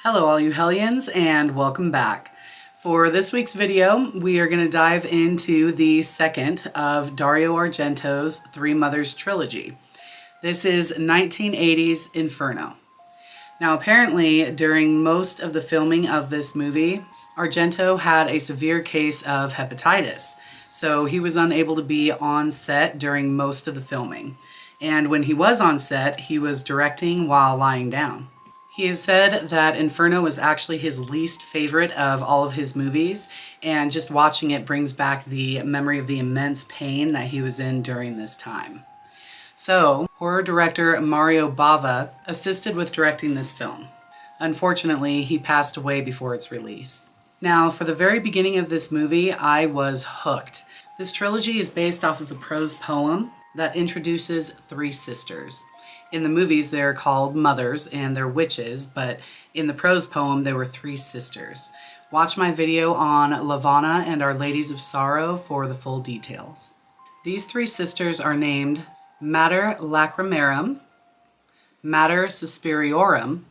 Hello all you hellions and welcome back. For this week's video, we are going to dive into the second of Dario Argento's Three Mothers trilogy. This is 1980's Inferno. Now apparently during most of the filming of this movie, Argento had a severe case of hepatitis, so he was unable to be on set during most of the filming. And when he was on set, he was directing while lying down. He has said that Inferno was actually his least favorite of all of his movies, and just watching it brings back the memory of the immense pain that he was in during this time. So, horror director Mario Bava assisted with directing this film. Unfortunately, he passed away before its release. Now, for the very beginning of this movie, I was hooked. This trilogy is based off of a prose poem that introduces three sisters. In the movies, they're called mothers and they're witches, but in the prose poem, they were three sisters. Watch my video on Lavana and Our Ladies of Sorrow for the full details. These three sisters are named Mater Lacrimarum, Mater Suspiriorum,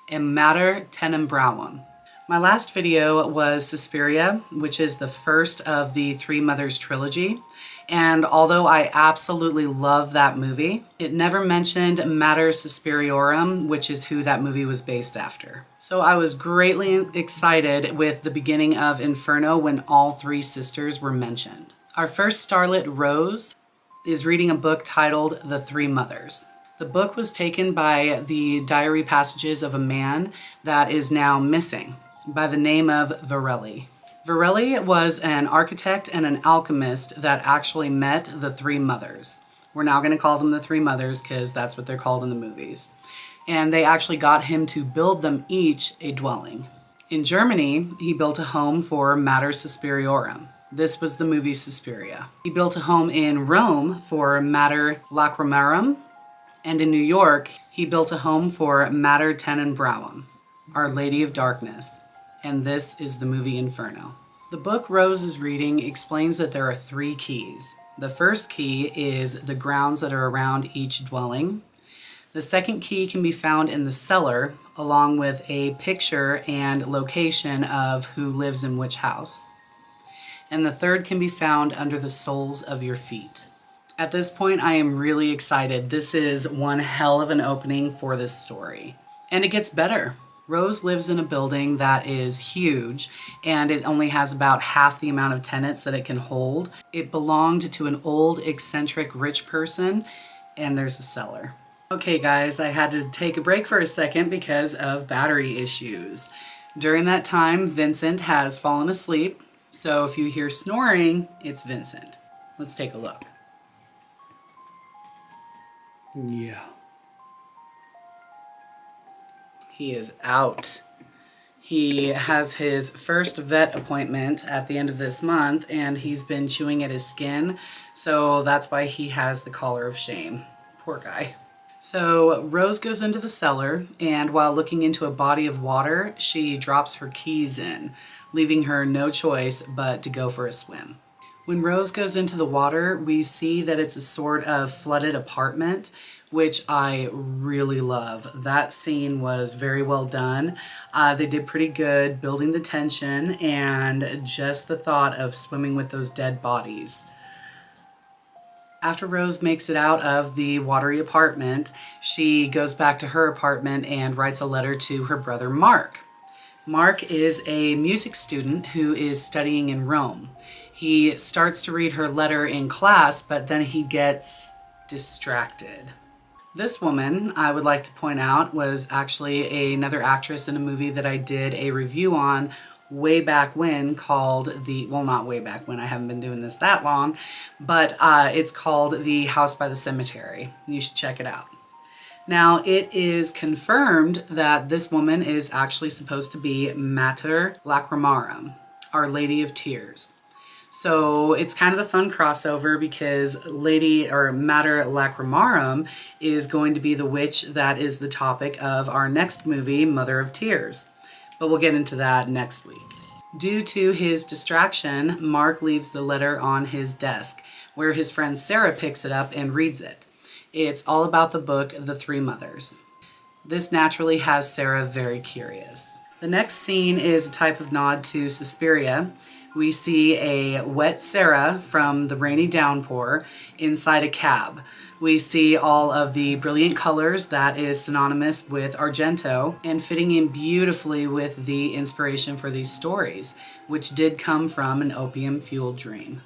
and Mater Tenebrarum. My last video was Suspiria, which is the first of the Three Mothers trilogy. And although I absolutely love that movie, it never mentioned Mater Suspiriorum, which is who that movie was based after. So I was greatly excited with the beginning of Inferno when all three sisters were mentioned. Our first starlet, Rose, is reading a book titled The Three Mothers. The book was taken by the diary passages of a man that is now missing by the name of Varelli. Varelli was an architect and an alchemist that actually met the three mothers. We're now going to call them the Three Mothers because that's what they're called in the movies. And they actually got him to build them each a dwelling. In Germany, he built a home for Mater Suspiriorum. This was the movie Suspiria. He built a home in Rome for Mater Lacrimarum. And in New York, he built a home for Mater Tenebrarum, Our Lady of Darkness. And this is the movie Inferno. The book Rose is reading explains that there are three keys. The first key is the grounds that are around each dwelling. The second key can be found in the cellar, along with a picture and location of who lives in which house. And the third can be found under the soles of your feet. At this point, I am really excited. This is one hell of an opening for this story. And it gets better. Rose lives in a building that is huge, and it only has about half the amount of tenants that it can hold. It belonged to an old, eccentric, rich person, and there's a cellar. Okay guys, I had to take a break for a second because of battery issues. During that time, Vincent has fallen asleep, so if you hear snoring, it's Vincent. Let's take a look. Yeah. He is out. He has his first vet appointment at the end of this month, and he's been chewing at his skin, so that's why he has the collar of shame. Poor guy. So Rose goes into the cellar, and while looking into a body of water, she drops her keys in, leaving her no choice but to go for a swim. When Rose goes into the water, we see that it's a sort of flooded apartment, which I really love. That scene was very well done. They did pretty good building the tension and just the thought of swimming with those dead bodies. After Rose makes it out of the watery apartment, she goes back to her apartment and writes a letter to her brother Mark. Mark is a music student who is studying in Rome. He starts to read her letter in class, but then he gets distracted. This woman, I would like to point out, was actually another actress in a movie that I did a review on way back when called well, not way back when, I haven't been doing this that long, but it's called The House by the Cemetery. You should check it out. Now, it is confirmed that this woman is actually supposed to be Mater Lacrimarum, Our Lady of Tears. So it's kind of a fun crossover because Mater Lacrimarum is going to be the witch that is the topic of our next movie, Mother of Tears. But we'll get into that next week. Due to his distraction, Mark leaves the letter on his desk, where his friend Sarah picks it up and reads it. It's all about the book, The Three Mothers. This naturally has Sarah very curious. The next scene is a type of nod to Suspiria. We see a wet Sarah from the rainy downpour inside a cab. We see all of the brilliant colors that is synonymous with Argento and fitting in beautifully with the inspiration for these stories, which did come from an opium-fueled dream.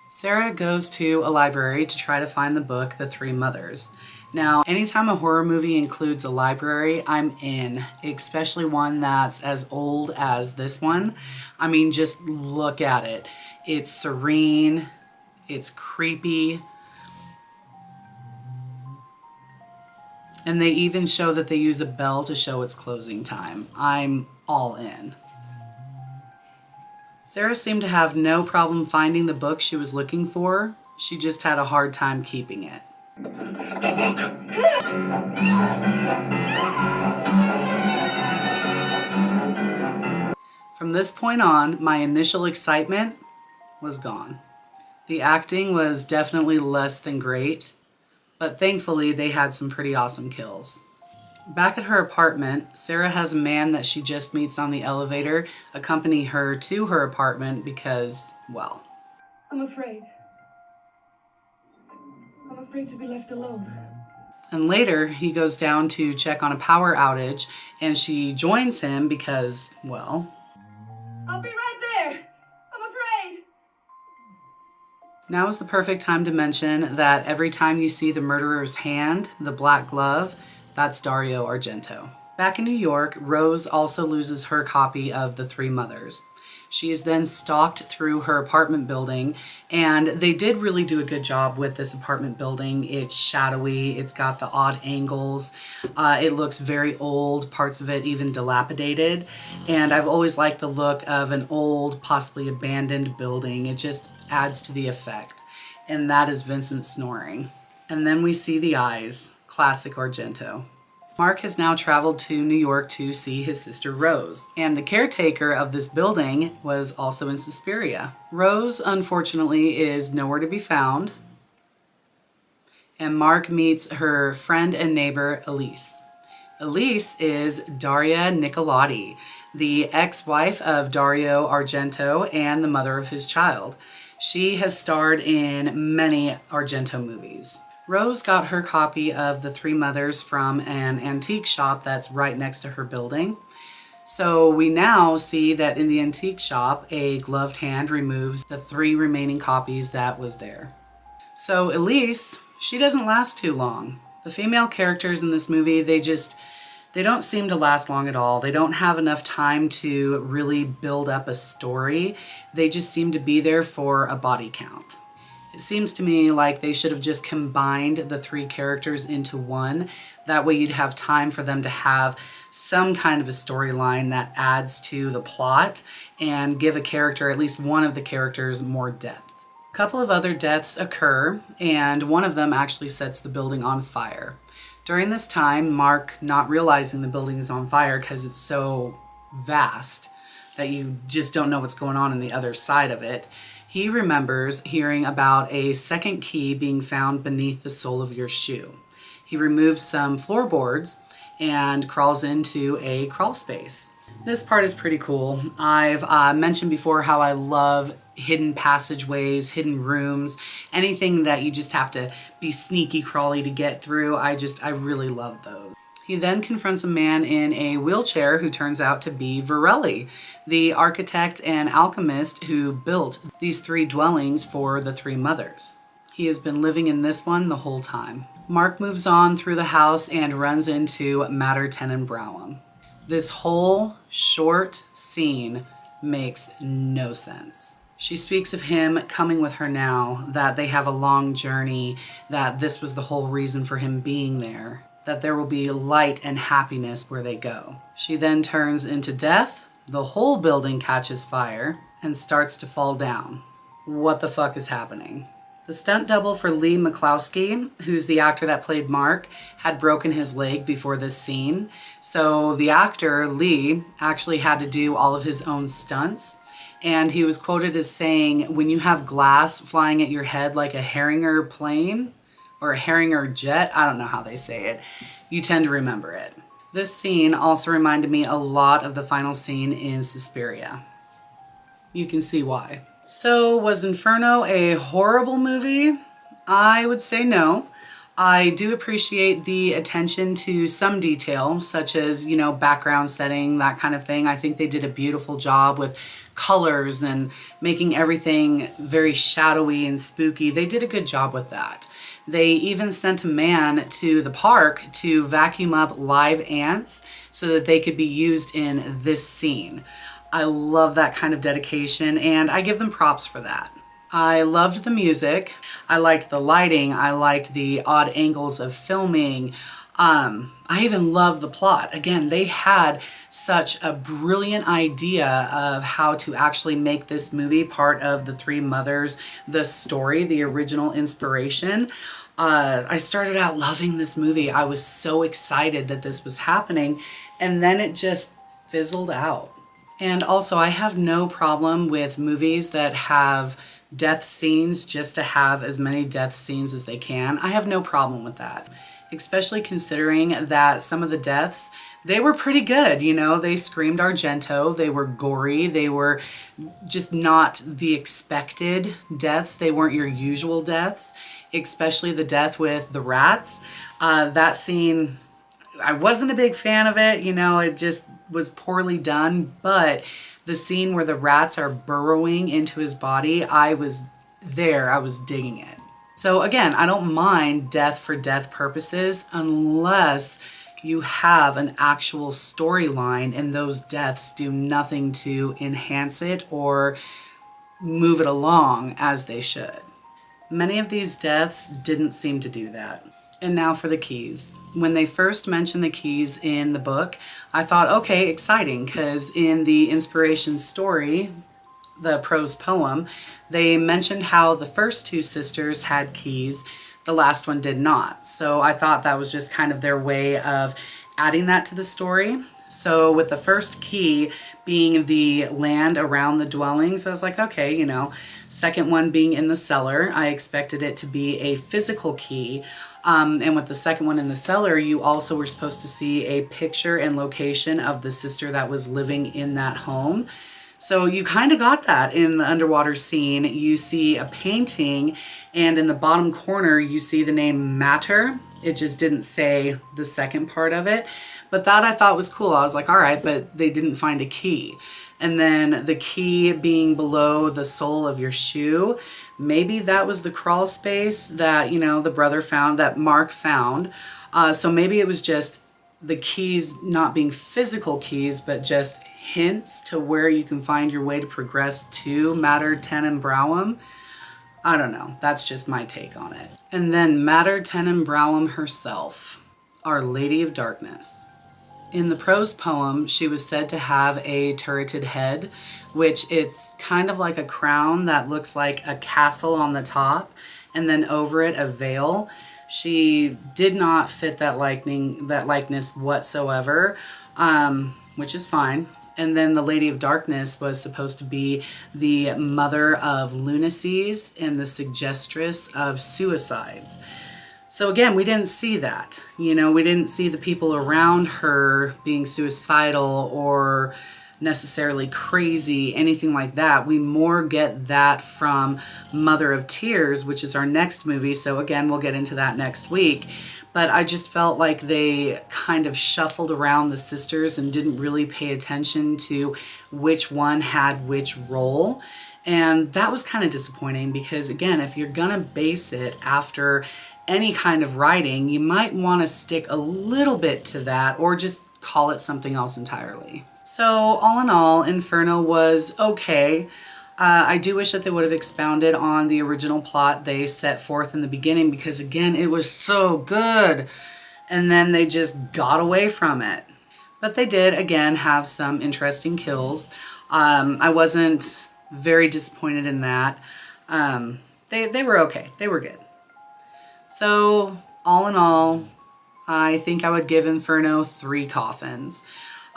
Sarah goes to a library to try to find the book, The Three Mothers. Now, anytime a horror movie includes a library, I'm in, especially one that's as old as this one. I mean, just look at it. It's serene, it's creepy, and they even show that they use a bell to show its closing time. I'm all in. Sarah seemed to have no problem finding the book she was looking for. She just had a hard time keeping it. From this point on, my initial excitement was gone. The acting was definitely less than great, but thankfully they had some pretty awesome kills. Back at her apartment, Sarah has a man that she just meets on the elevator accompany her to her apartment because, well, I'm afraid. I'm afraid to be left alone. And later, he goes down to check on a power outage, and she joins him because, well, I'll be right there. I'm afraid. now is the perfect time to mention that every time you see the murderer's hand, the black glove, that's Dario Argento. Back in New York, Rose also loses her copy of The Three Mothers. She is then stalked through her apartment building, and they did really do a good job with this apartment building. It's shadowy, it's got the odd angles, it looks very old, parts of it even dilapidated, and I've always liked the look of an old, possibly abandoned building. It just adds to the effect, and that is Vincent snoring. And then we see the eyes, classic Argento. Mark has now traveled to New York to see his sister Rose, and the caretaker of this building was also in Suspiria. Rose, unfortunately, is nowhere to be found, and Mark meets her friend and neighbor, Elise. Elise is Daria Nicolodi, the ex-wife of Dario Argento and the mother of his child. She has starred in many Argento movies. Rose got her copy of The Three Mothers from an antique shop that's right next to her building. So we now see that in the antique shop, a gloved hand removes the 3 remaining copies that was there. So Elise, she doesn't last too long. The female characters in this movie, they don't seem to last long at all. They don't have enough time to really build up a story. They just seem to be there for a body count. It seems to me like they should have just combined the 3 characters into one. That way you'd have time for them to have some kind of a storyline that adds to the plot and give a character, at least one of the characters, more depth. A couple of other deaths occur, and one of them actually sets the building on fire. During this time, Mark, not realizing the building is on fire because it's so vast that you just don't know what's going on the other side of it, he remembers hearing about a second key being found beneath the sole of your shoe. He removes some floorboards and crawls into a crawl space. This part is pretty cool. I've mentioned before how I love hidden passageways, hidden rooms, anything that you just have to be sneaky crawly to get through. I really love those. He then confronts a man in a wheelchair who turns out to be Varelli, the architect and alchemist who built these 3 dwellings for the 3 mothers. He has been living in this one the whole time. Mark moves on through the house and runs into Mater Tenenbaum. This whole short scene makes no sense. She speaks of him coming with her now, that they have a long journey, that this was the whole reason for him being there, that there will be light and happiness where they go. She then turns into death, the whole building catches fire, and starts to fall down. What the fuck is happening? The stunt double for Lee McCloskey, who's the actor that played Mark, had broken his leg before this scene. So the actor, Lee, actually had to do all of his own stunts. And he was quoted as saying, when you have glass flying at your head like a Harrier plane, or a Harrier jet, I don't know how they say it, you tend to remember it. This scene also reminded me a lot of the final scene in Suspiria. You can see why. So was Inferno a horrible movie? I would say no. I do appreciate the attention to some detail, such as, you know, background setting, that kind of thing. I think they did a beautiful job with colors and making everything very shadowy and spooky. They did a good job with that. They even sent a man to the park to vacuum up live ants so that they could be used in this scene. I love that kind of dedication, and I give them props for that. I loved the music. I liked the lighting. I liked the odd angles of filming. I even loved the plot. Again, they had such a brilliant idea of how to actually make this movie part of the Three Mothers, the story, the original inspiration. I started out loving this movie. I was so excited that this was happening, and then it just fizzled out. And also, I have no problem with movies that have death scenes just to have as many death scenes as they can. I have no problem with that, especially considering that some of the deaths, they were pretty good. You know, they screamed Argento, they were gory, they were just not the expected deaths. They weren't your usual deaths, especially the death with the rats. That scene, I wasn't a big fan of it. You know, it just was poorly done, but the scene where the rats are burrowing into his body, I was there, I was digging it. So again, I don't mind death for death purposes unless you have an actual storyline and those deaths do nothing to enhance it or move it along as they should. Many of these deaths didn't seem to do that. And now for the keys. When they first mentioned the keys in the book, I thought, okay, exciting, because in the inspiration story, the prose poem, they mentioned how the first two sisters had keys, the last one did not. So I thought that was just kind of their way of adding that to the story. So with the first key being the land around the dwellings, I was like, okay, you know, second one being in the cellar, I expected it to be a physical key. And with the second one in the cellar, you also were supposed to see a picture and location of the sister that was living in that home. So you kind of got that in the underwater scene. You see a painting, and in the bottom corner, you see the name Matter. It just didn't say the second part of it. But that I thought was cool. I was like, all right, but they didn't find a key. And then the key being below the sole of your shoe, maybe that was the crawl space that, you know, the brother found, that Mark found. So maybe it was just the keys not being physical keys, but just hints to where you can find your way to progress to Mater Tenenbaum. I don't know. That's just my take on it. And then Mater Tenenbaum herself, Our Lady of Darkness. In the prose poem, she was said to have a turreted head, which it's kind of like a crown that looks like a castle on the top, and then over it a veil. She did not fit that likeness whatsoever, which is fine. And then the Lady of Darkness was supposed to be the mother of lunacies and the suggestress of suicides. So again, we didn't see that. You know, we didn't see the people around her being suicidal or necessarily crazy, anything like that. We more get that from Mother of Tears, which is our next movie. So again, we'll get into that next week. But I just felt like they kind of shuffled around the sisters and didn't really pay attention to which one had which role. And that was kind of disappointing because, again, if you're going to base it after any kind of writing, you might want to stick a little bit to that or just call it something else entirely. So all in all, Inferno was okay. I do wish that they would have expounded on the original plot they set forth in the beginning because, again, it was so good. And then they just got away from it. But they did, again, have some interesting kills. I wasn't very disappointed in that. They were okay. They were good. So all in all, I think I would give Inferno 3 coffins.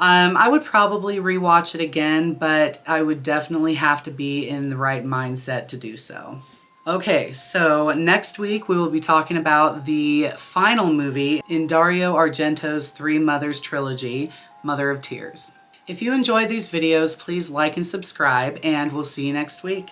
I would probably rewatch it again, but I would definitely have to be in the right mindset to do so. Okay, so next week we will be talking about the final movie in Dario Argento's Three Mothers trilogy, Mother of Tears. If you enjoyed these videos, please like and subscribe, and we'll see you next week.